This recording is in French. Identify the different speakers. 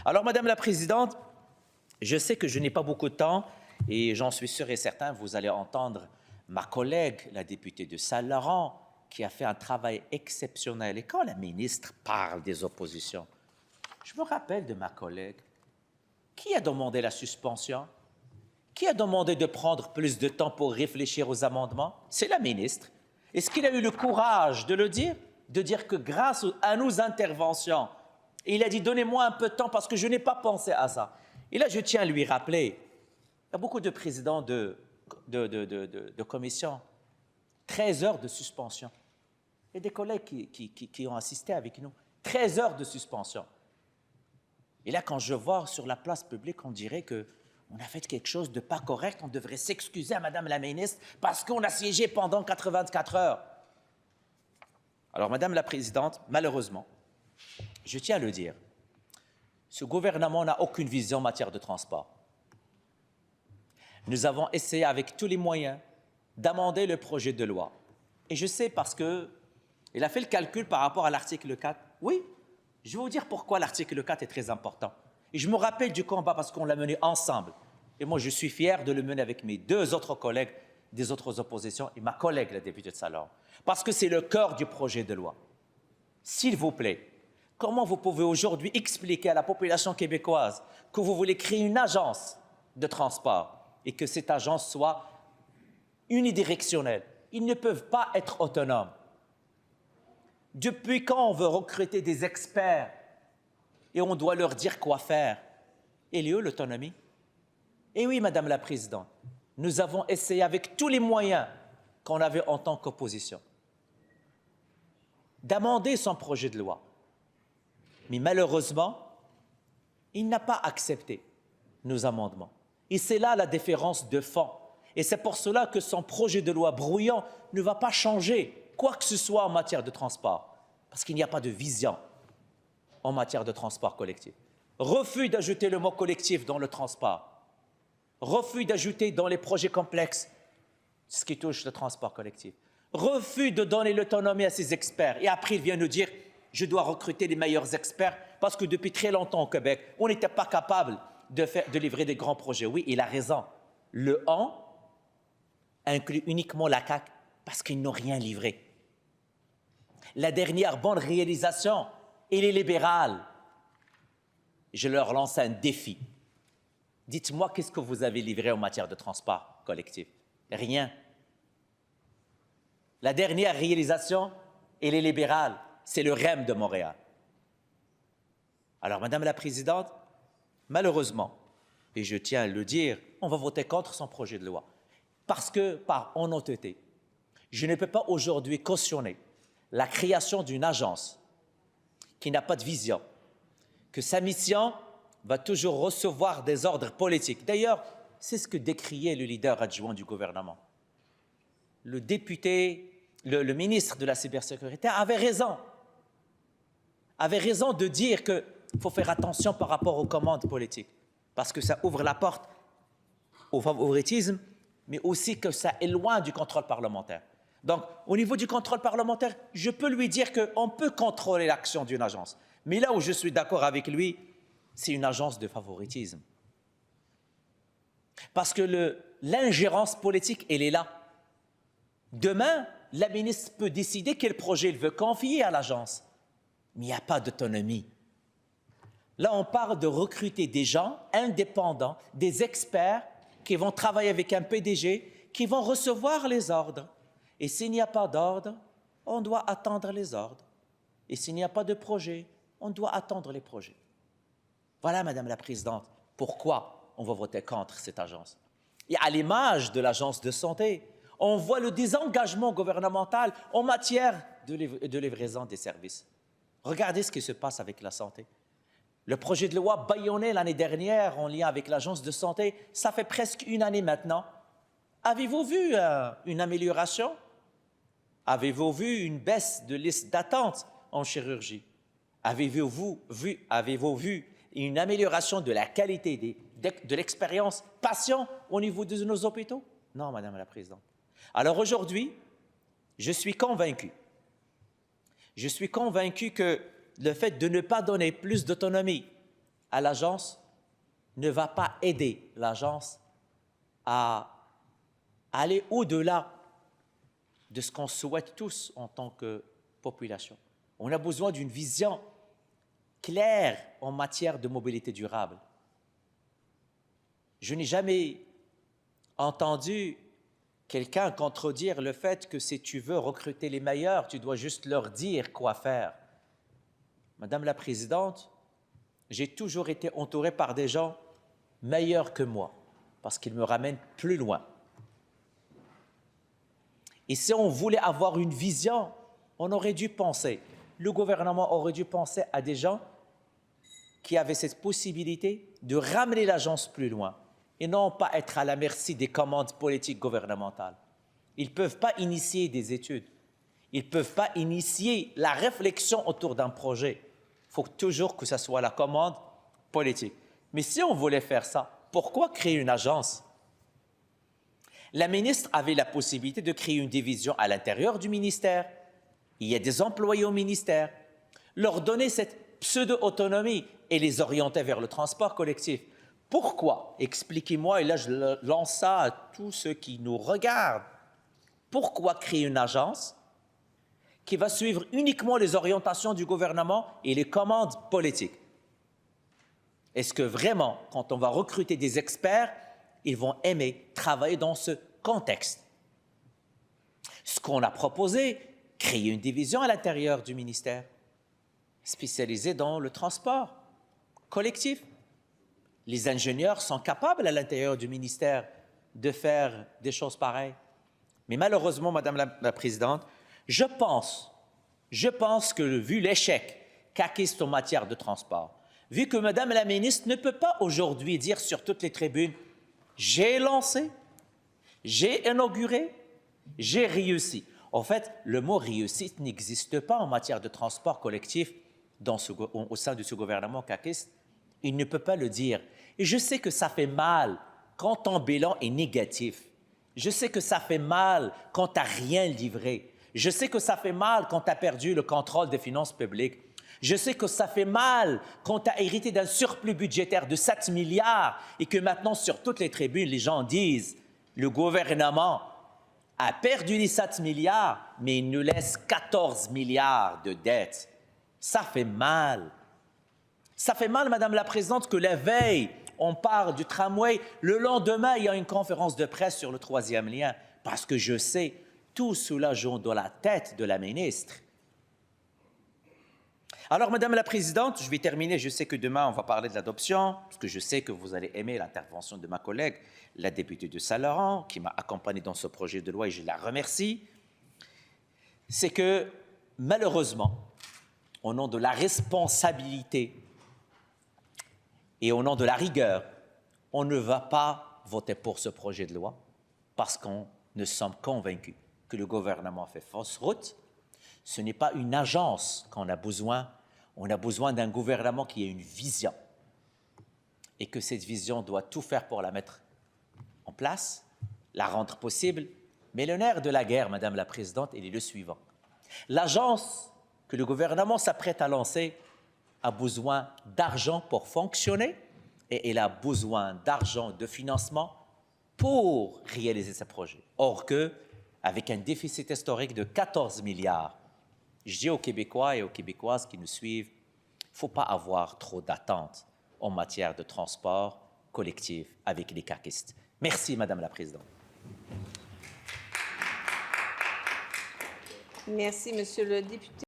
Speaker 1: Alors, Madame la Présidente, je sais que je n'ai pas beaucoup de temps et j'en suis sûr et certain, vous allez entendre ma collègue, la députée de Saint-Laurent, qui a fait un travail exceptionnel. Et quand la ministre parle des oppositions, je me rappelle de ma collègue. Qui a demandé la suspension? Qui a demandé de prendre plus de temps pour réfléchir aux amendements? C'est la ministre. Est-ce qu'il a eu le courage de le dire? De dire que grâce à nos interventions, il a dit « donnez-moi un peu de temps parce que je n'ai pas pensé à ça ». Et là, je tiens à lui rappeler, il y a beaucoup de présidents de commission, 13 heures de suspension. Il y a des collègues qui ont assisté avec nous, 13 heures de suspension. Et là, quand je vois sur la place publique, on dirait qu'on a fait quelque chose de pas correct, on devrait s'excuser à Madame la ministre parce qu'on a siégé pendant 84 heures. Alors, Madame la Présidente, malheureusement, je tiens à le dire, ce gouvernement n'a aucune vision en matière de transport. Nous avons essayé avec tous les moyens d'amender le projet de loi. Et je sais parce qu'il a fait le calcul par rapport à l'article 4. Oui, je vais vous dire pourquoi l'article 4 est très important. Et je me rappelle du combat parce qu'on l'a mené ensemble. Et moi, je suis fier de le mener avec mes deux autres collègues des autres oppositions et ma collègue, la députée de Saint-Laurent. Parce que c'est le cœur du projet de loi. S'il vous plaît, comment vous pouvez aujourd'hui expliquer à la population québécoise que vous voulez créer une agence de transport et que cette agence soit unidirectionnelle? Ils ne peuvent pas être autonomes. Depuis quand on veut recruter des experts et on doit leur dire quoi faire? Et lieu l'autonomie? Et oui, Madame la Présidente, nous avons essayé avec tous les moyens qu'on avait en tant qu'opposition d'amender son projet de loi. Mais malheureusement, il n'a pas accepté nos amendements. Et c'est là la différence de fond. Et c'est pour cela que son projet de loi brouillon ne va pas changer quoi que ce soit en matière de transport, parce qu'il n'y a pas de vision en matière de transport collectif. Refus d'ajouter le mot collectif dans le transport. Refus d'ajouter dans les projets complexes ce qui touche le transport collectif. Refus de donner l'autonomie à ces experts. Et après, il vient nous dire « je dois recruter les meilleurs experts » parce que depuis très longtemps au Québec, on n'était pas capable de livrer des grands projets. Oui, il a raison. Le « on » inclut uniquement la CAQ parce qu'ils n'ont rien livré. La dernière bonne réalisation, elle est libérale. Je leur lance un défi. Dites-moi, qu'est-ce que vous avez livré en matière de transport collectif? Rien. La dernière réalisation, elle est libérale. C'est le REM de Montréal. Alors, Madame la Présidente, malheureusement, et je tiens à le dire, on va voter contre son projet de loi. Parce que, par honnêteté, je ne peux pas aujourd'hui cautionner la création d'une agence qui n'a pas de vision, que sa mission va toujours recevoir des ordres politiques. D'ailleurs, c'est ce que décriait le leader adjoint du gouvernement. Le député, le ministre de la cybersécurité avait raison de dire qu'il faut faire attention par rapport aux commandes politiques, parce que ça ouvre la porte au favoritisme, mais aussi que ça éloigne du contrôle parlementaire. Donc, au niveau du contrôle parlementaire, je peux lui dire qu'on peut contrôler l'action d'une agence. Mais là où je suis d'accord avec lui, c'est une agence de favoritisme. Parce que l'ingérence politique, elle est là. Demain, la ministre peut décider quel projet elle veut confier à l'agence. Mais il n'y a pas d'autonomie. Là, on parle de recruter des gens indépendants, des experts qui vont travailler avec un PDG, qui vont recevoir les ordres. Et s'il n'y a pas d'ordre, on doit attendre les ordres. Et s'il n'y a pas de projet, on doit attendre les projets. Voilà, Madame la Présidente, pourquoi on va voter contre cette agence. Et à l'image de l'agence de santé, on voit le désengagement gouvernemental en matière de livraison des services. Regardez ce qui se passe avec la santé. Le projet de loi bâillonné l'année dernière en lien avec l'agence de santé, ça fait presque une année maintenant. Avez-vous vu une amélioration? Avez-vous vu une baisse de liste d'attente en chirurgie? Avez-vous vu une amélioration de la qualité de l'expérience patient au niveau de nos hôpitaux? Non, Madame la Présidente. Alors aujourd'hui, je suis convaincu que le fait de ne pas donner plus d'autonomie à l'agence ne va pas aider l'agence à aller au-delà de ce qu'on souhaite tous en tant que population. On a besoin d'une vision claire en matière de mobilité durable. Je n'ai jamais entendu quelqu'un contredire le fait que si tu veux recruter les meilleurs, tu dois juste leur dire quoi faire. Madame la Présidente, j'ai toujours été entouré par des gens meilleurs que moi, parce qu'ils me ramènent plus loin. Et si on voulait avoir une vision, on aurait dû penser, le gouvernement aurait dû penser à des gens qui avaient cette possibilité de ramener l'agence plus loin et non pas être à la merci des commandes politiques gouvernementales. Ils ne peuvent pas initier des études, ils ne peuvent pas initier la réflexion autour d'un projet. Il faut toujours que ce soit la commande politique. Mais si on voulait faire ça, pourquoi créer une agence? La ministre avait la possibilité de créer une division à l'intérieur du ministère. Il y a des employés au ministère. Leur donner cette pseudo-autonomie et les orienter vers le transport collectif. Pourquoi? Expliquez-moi, et là je lance ça à tous ceux qui nous regardent. Pourquoi créer une agence qui va suivre uniquement les orientations du gouvernement et les commandes politiques? Est-ce que vraiment, quand on va recruter des experts, ils vont aimer travailler dans ce contexte? Ce qu'on a proposé, créer une division à l'intérieur du ministère, spécialisée dans le transport collectif. Les ingénieurs sont capables à l'intérieur du ministère de faire des choses pareilles. Mais malheureusement, Madame la Présidente, je pense que vu l'échec qu'acquise en matière de transport, vu que Madame la Ministre ne peut pas aujourd'hui dire sur toutes les tribunes « j'ai lancé, j'ai inauguré, j'ai réussi ». En fait, le mot « réussite » n'existe pas en matière de transport collectif au sein de ce gouvernement caquiste. Il ne peut pas le dire. Et je sais que ça fait mal quand ton bilan est négatif. Je sais que ça fait mal quand tu n'as rien livré. Je sais que ça fait mal quand tu as perdu le contrôle des finances publiques. Je sais que ça fait mal quand tu as hérité d'un surplus budgétaire de 7 milliards et que maintenant, sur toutes les tribunes, les gens disent « le gouvernement a perdu les 7 milliards, mais il nous laisse 14 milliards de dettes. » Ça fait mal. Ça fait mal, Madame la Présidente, que la veille, on parle du tramway. Le lendemain, il y a une conférence de presse sur le 3e lien, parce que je sais, tout cela joue dans la tête de la ministre. Alors, Madame la Présidente, je vais terminer. Je sais que demain, on va parler de l'adoption, parce que je sais que vous allez aimer l'intervention de ma collègue, la députée de Saint-Laurent, qui m'a accompagné dans ce projet de loi et je la remercie. C'est que, malheureusement, au nom de la responsabilité et au nom de la rigueur, on ne va pas voter pour ce projet de loi parce qu'on ne sommes convaincus que le gouvernement fait fausse route. Ce n'est pas une agence qu'on a besoin. On a besoin d'un gouvernement qui ait une vision et que cette vision doit tout faire pour la mettre en place, la rendre possible. Mais le nerf de la guerre, Madame la Présidente, il est le suivant. L'agence que le gouvernement s'apprête à lancer a besoin d'argent pour fonctionner et elle a besoin d'argent de financement pour réaliser ses projets. Or avec un déficit historique de 14 milliards, je dis aux Québécois et aux Québécoises qui nous suivent, il ne faut pas avoir trop d'attentes en matière de transport collectif avec les caquistes. Merci, Madame la Présidente.
Speaker 2: Merci, Monsieur le député.